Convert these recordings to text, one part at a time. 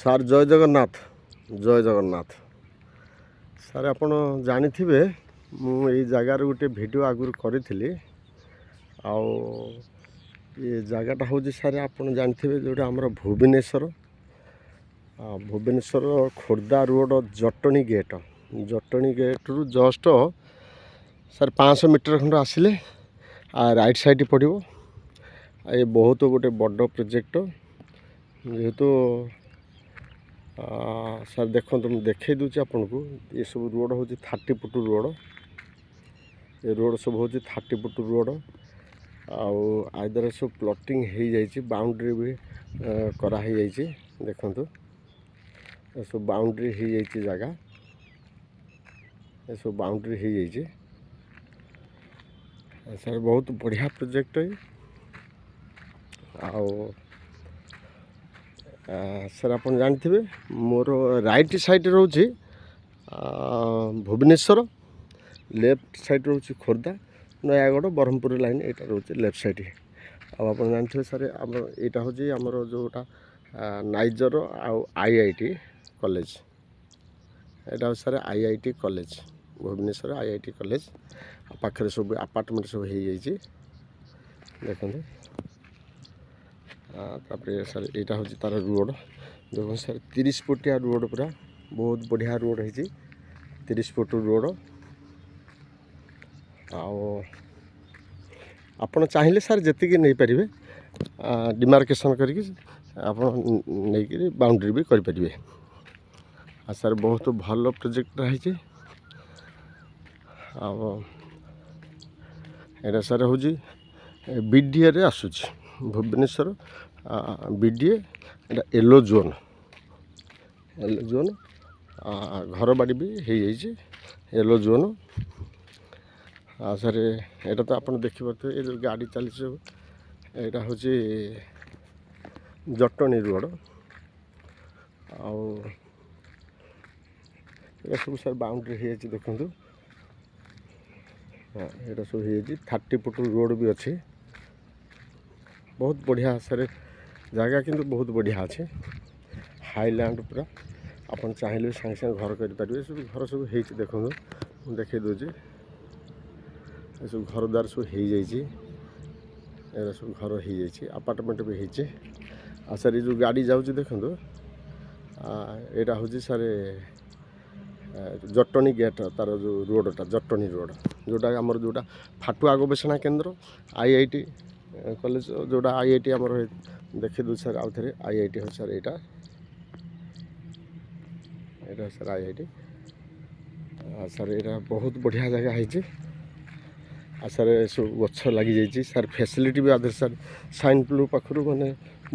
Sir ଜୟ ଜଗନ୍ନାଥ। ଜୟ Jagannath. Sir ଆପଣ ଜାଣିଥିବେ ମୁଁ ଏଇ ଜାଗାରେ ଗୋଟେ ଭିଡ଼ିଓ ଆଗରୁ କରିଥିଲି। ଆଉ ଏ ଜାଗାଟା ହେଉଛି ସାର୍ ଆପଣ ଜାଣିଥିବେ ଯେଉଁଟା ଆମର ଭୁବନେଶ୍ୱର ଖୋର୍ଦ୍ଧା ରୋଡ଼ ଜଟଣୀ ଗେଟ୍ରୁ ଜଷ୍ଟ ସାର୍ 500 ମିଟର ଖଣ୍ଡ ଆସିଲେ ରାଇଟ୍ ସାଇଡ଼୍ ପଡ଼ିବ। ଏ ବହୁତ ଗୋଟେ ବଡ଼ ପ୍ରୋଜେକ୍ଟ ଯେହେତୁ ସାର୍ ଦେଖନ୍ତୁ ମୁଁ ଦେଖାଇ ଦେଉଛି ଆପଣଙ୍କୁ। ଏସବୁ ରୋଡ଼ ହେଉଛି 30 ଫୁଟ ରୋଡ଼। ଏ ରୋଡ଼ ସବୁ ହେଉଛି 30 ଫୁଟ ରୋଡ଼। ଆଉ ଆଇଦର ସବୁ ପ୍ଲଟିଂ ହେଇଯାଇଛି, ବାଉଣ୍ଡ୍ରି ବି କରାହେଇଯାଇଛି। ଦେଖନ୍ତୁ ଏସବୁ ବାଉଣ୍ଡ୍ରି ହେଇଯାଇଛି, ଜାଗା ଏସବୁ ବାଉଣ୍ଡ୍ରି ହେଇଯାଇଛି। ସାର୍ ବହୁତ ବଢ଼ିଆ ପ୍ରୋଜେକ୍ଟ। ଆଉ ସାର୍ ଆପଣ ଜାଣିଥିବେ ମୋର ରାଇଟ୍ ସାଇଡ଼୍ ରହୁଛି ଭୁବନେଶ୍ୱର, ଲେଫ୍ଟ ସାଇଡ଼୍ ରହୁଛି ଖୋର୍ଦ୍ଧା, ନୟାଗଡ଼, ବ୍ରହ୍ମପୁର ଲାଇନ୍ ଏଇଟା ରହୁଛି ଲେଫ୍ଟ ସାଇଡ଼୍। ଆଉ ଆପଣ ଜାଣିଥିବେ ସାର୍ ଆମର ଏଇଟା ହେଉଛି ଆମର ଯେଉଁଟା ନାଇଜର ଆଉ IIT କଲେଜ। ଏଇଟା ହେଉଛି sir IIT college, Bhubaneswar IIT college. ଆଉ ପାଖରେ ସବୁ ଆପାର୍ଟମେଣ୍ଟ ସବୁ ହେଇଯାଇଛି ଦେଖନ୍ତୁ। ତାପରେ ସାର୍ ଏଇଟା ହେଉଛି ତା'ର ରୋଡ଼। ଦେଖନ୍ତୁ ସାର୍ 30 ଫୁଟିଆ ରୋଡ଼, ପୁରା ବହୁତ ବଢ଼ିଆ ରୋଡ଼ ହେଇଛି। 30 ଫୁଟ ରୋଡ଼। ଆଉ ଆପଣ ଚାହିଁଲେ ସାର୍ ଯେତିକି ନେଇପାରିବେ, ଡିମାର୍କେସନ୍ କରିକି ଆପଣ ନେଇକିରି ବାଉଣ୍ଡ୍ରି ବି କରିପାରିବେ। ଆଉ ସାର୍ ବହୁତ ଭଲ ପ୍ରୋଜେକ୍ଟଟା ହେଇଛି। ଆଉ ଏଇଟା ସାର୍ ହେଉଛି BDAରେ ଆସୁଛି, ଭୁବନେଶ୍ୱର BDA। ଏଇଟା ୟେଲୋ ଜୋନ୍। ଘର ବାଡ଼ି ବି ହେଇଯାଇଛି ୟେଲୋ ଜୋନ୍। ଆଉ ସାର୍ ଏଇଟା ତ ଆପଣ ଦେଖିପାରୁଥିବେ, ଏ ଯେଉଁ ଗାଡ଼ି ଚାଲିଛି ସବୁ, ଏଇଟା ହେଉଛି ଜଟଣୀ ରୋଡ଼। ଆଉ ଏଇଟା ସବୁ ସାର୍ ବାଉଣ୍ଡ୍ରି ହେଇଯାଇଛି ଦେଖନ୍ତୁ। ଏଇଟା ସବୁ ହେଇଯାଇଛି। 30 ଫୁଟ ରୋଡ଼ ବି ଅଛି। ବହୁତ ବଢ଼ିଆ ସାର୍ ଜାଗା, କିନ୍ତୁ ବହୁତ ବଢ଼ିଆ ଅଛି। ହାଇଲ୍ୟାଣ୍ଡ ପୁରା। ଆପଣ ଚାହିଁଲେ ସାଙ୍ଗେ ସାଙ୍ଗେ ଘର କରିପାରିବେ। ସବୁ ଘର ସବୁ ହେଇଛି ଦେଖନ୍ତୁ, ମୁଁ ଦେଖାଇ ଦେଉଛି। ଏସବୁ ଘର ଦ୍ୱାର ସବୁ ହେଇଯାଇଛି। ଏଗୁଡ଼ା ସବୁ ଘର ହେଇଯାଇଛି, ଆପାର୍ଟମେଣ୍ଟ ବି ହେଇଛି। ଆଉ ସାର୍ ଏ ଯେଉଁ ଗାଡ଼ି ଯାଉଛି ଦେଖନ୍ତୁ, ଏଇଟା ହେଉଛି ସାର୍ ଜଟଣୀ ଗେଟ୍, ତା'ର ଯେଉଁ ରୋଡ଼ଟା ଜଟଣୀ ରୋଡ଼, ଯେଉଁଟା ଆମର ଯେଉଁଟା ଫାଟୁଆ ଗବେଷଣା କେନ୍ଦ୍ର IIT କଲେଜ, ଯେଉଁଟା IIT ଆମର ଦେଖାଇ ଦେଉଛି ସାର୍ ଆଉ ଥରେ। IIT ହେଉଛି ସାର୍ ଏଇଟା ସାର୍ IIT। ଆଉ ସାର୍ ଏଇଟା ବହୁତ ବଢ଼ିଆ ଜାଗା ହେଇଛି। ଆଉ ସାର୍ ସବୁ ଗଛ ଲାଗିଯାଇଛି ସାର୍। ଫ୍ୟାସିଲିଟି ବି ଆଦେର ସାର୍ ସାଇନ୍ ବ୍ଲୁ ପାଖରୁ ମାନେ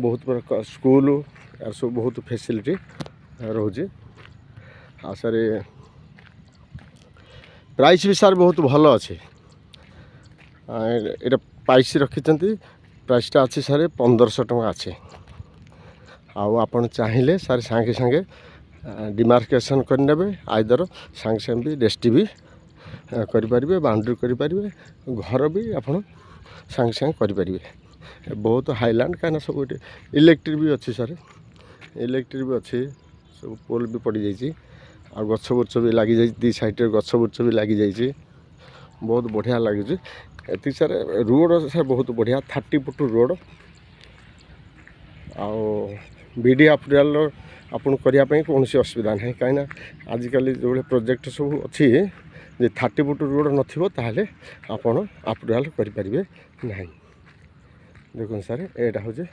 ବହୁତ ପ୍ରକାର ସ୍କୁଲ, ଏହାର ସବୁ ବହୁତ ଫ୍ୟାସିଲିଟି ରହୁଛି। ଆଉ ସାର୍ ପ୍ରାଇସ୍ ବି ସାର୍ ବହୁତ ଭଲ ଅଛି। ଏଇଟା ପ୍ରାଇସ୍ ରଖିଛନ୍ତି, ପ୍ରାଇସ୍ଟା ଅଛି ସାର୍ 1500 ଟଙ୍କା ଅଛି। ଆଉ ଆପଣ ଚାହିଁଲେ ସାର୍ ସାଙ୍ଗେ ସାଙ୍ଗେ ଡିମାର୍କେସନ୍ କରିନେବେ, ଆଇଦର ସାଙ୍ଗେ ସାଙ୍ଗେ ବି ରେଷ୍ଟି ବି କରିପାରିବେ, ବାଉଣ୍ଡ୍ରି କରିପାରିବେ, ଘର ବି ଆପଣ ସାଙ୍ଗେ ସାଙ୍ଗେ କରିପାରିବେ। ବହୁତ ହାଇଲ୍ୟାଣ୍ଡ, କାହିଁକିନା ସବୁ ଏଠି ଇଲେକ୍ଟ୍ରିକ୍ ବି ଅଛି ସାର୍। ଇଲେକ୍ଟ୍ରିକ୍ ବି ଅଛି, ସବୁ ପୋଲ୍ ବି ପଡ଼ିଯାଇଛି। ଆଉ ଗଛ ବୁଛ ବି ଲାଗିଯାଇଛି, ଦୁଇ ସାଇଡ଼୍ରେ ଗଛ ବୁଛ ବି ଲାଗିଯାଇଛି। ବହୁତ ବଢ଼ିଆ ଲାଗୁଛି। ଏତିକି ସାର୍ ରୋଡ଼ ସାର୍ ବହୁତ ବଢ଼ିଆ, 30 ଫୁଟ ରୋଡ଼। ଆଉ BD ଆପ୍ରୁଭାଲ୍ ଆପଣ କରିବା ପାଇଁ କୌଣସି ଅସୁବିଧା ନାହିଁ, କାହିଁକିନା ଆଜିକାଲି ଯେଉଁଭଳି ପ୍ରୋଜେକ୍ଟ ସବୁ ଅଛି, ଯେ 30 ଫୁଟ ରୋଡ଼ ନଥିବ ତାହେଲେ ଆପଣ ଆପ୍ରୁଭାଲ୍ କରିପାରିବେ ନାହିଁ। ଦେଖନ୍ତୁ ସାର୍ ଏଇଟା ହେଉଛି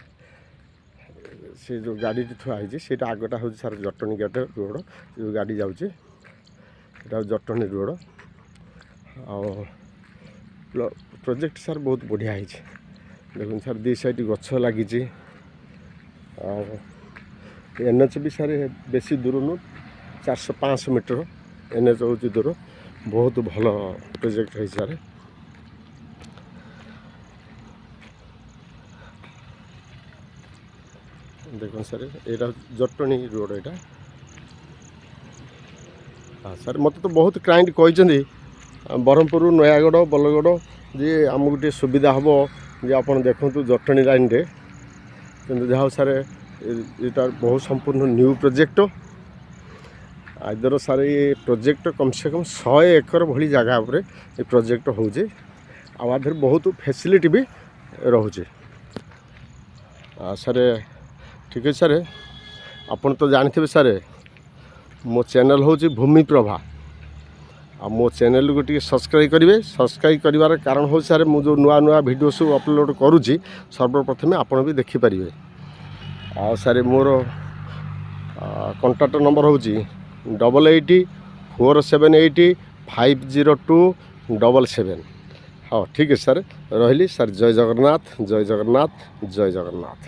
ସେ ଯେଉଁ ଗାଡ଼ିଟି ଥୁଆ ହେଇଛି, ସେଇଟା ଆଗଟା ହେଉଛି ସାର୍ ଜଟଣୀ ଗେଟ୍ ରୋଡ଼। ଯେଉଁ ଗାଡ଼ି ଯାଉଛି ଏଇଟା ହେଉଛି ଜଟଣୀ ରୋଡ଼। ଆଉ ପ୍ରୋଜେକ୍ଟ ସାର୍ ବହୁତ ବଢ଼ିଆ ହେଇଛି। ଦେଖନ୍ତୁ ସାର୍ ଦୁଇ ସାଇଡ଼୍ ଗଛ ଲାଗିଛି। ଆଉ NH ବି ସାର୍ ବେଶୀ ଦୂର ନୁହଁ, 400-500 ମିଟର NH ହେଉଛି ଦୂର। ବହୁତ ଭଲ ପ୍ରୋଜେକ୍ଟ ହେଇଛି ସାର୍। ଦେଖନ୍ତୁ ସାର୍ ଏଇଟା ଜଟଣୀ ରୋଡ଼ ଏଇଟା। ହଁ ସାର୍ ମୋତେ ତ ବହୁତ କ୍ଲାଇଣ୍ଟ କହିଛନ୍ତି ବ୍ରହ୍ମପୁର, ନୟାଗଡ଼, ବରଗଡ଼, ଯେ ଆମକୁ ଟିକେ ସୁବିଧା ହେବ ଯେ ଆପଣ ଦେଖନ୍ତୁ ଜଟଣୀ ଲାଇନ୍ରେ। କିନ୍ତୁ ଯାହା ହଉ ସାର୍ এটা ବହୁତ ସମ୍ପୂର୍ଣ୍ଣ ନ୍ୟୁ ପ୍ରୋଜେକ୍ଟ। ଆଇଦର ସାର୍ ଏ ପ୍ରୋଜେକ୍ଟ କମ୍ ସେ କମ୍ 100 ଏକର ଭଳି ଜାଗା ଉପରେ ଏ ପ୍ରୋଜେକ୍ଟ ହେଉଛି। ଆଉ ଆ ଦେହରେ ବହୁତ ଫ୍ୟାସିଲିଟି ବି ରହୁଛି। ସାର୍ ଠିକ୍ ଅଛି ସାର୍, ଆପଣ ତ ଜାଣିଥିବେ ସାର୍ ମୋ ଚ୍ୟାନେଲ୍ ହେଉଛି ଭୂମିପ୍ରଭା। ଆଉ ମୋ ଚ୍ୟାନେଲ୍କୁ ଟିକେ ସବସ୍କ୍ରାଇବ୍ କରିବେ। ସବସ୍କ୍ରାଇବ୍ କରିବାର କାରଣ ହେଉଛି ସାର୍ ମୁଁ ଯେଉଁ ନୂଆ ନୂଆ ଭିଡ଼ିଓ ସବୁ ଅପଲୋଡ଼ କରୁଛି ସର୍ବପ୍ରଥମେ ଆପଣ ବି ଦେଖିପାରିବେ। ଆଉ ସାର୍ ମୋର କଣ୍ଟାକ୍ଟ ନମ୍ବର ହେଉଛି 8847850277। ହଁ ଠିକ୍ ଅଛି ସାର୍, ରହିଲି ସାର୍। ଜୟ ଜଗନ୍ନାଥ, ଜୟ ଜଗନ୍ନାଥ, ଜୟ ଜଗନ୍ନାଥ।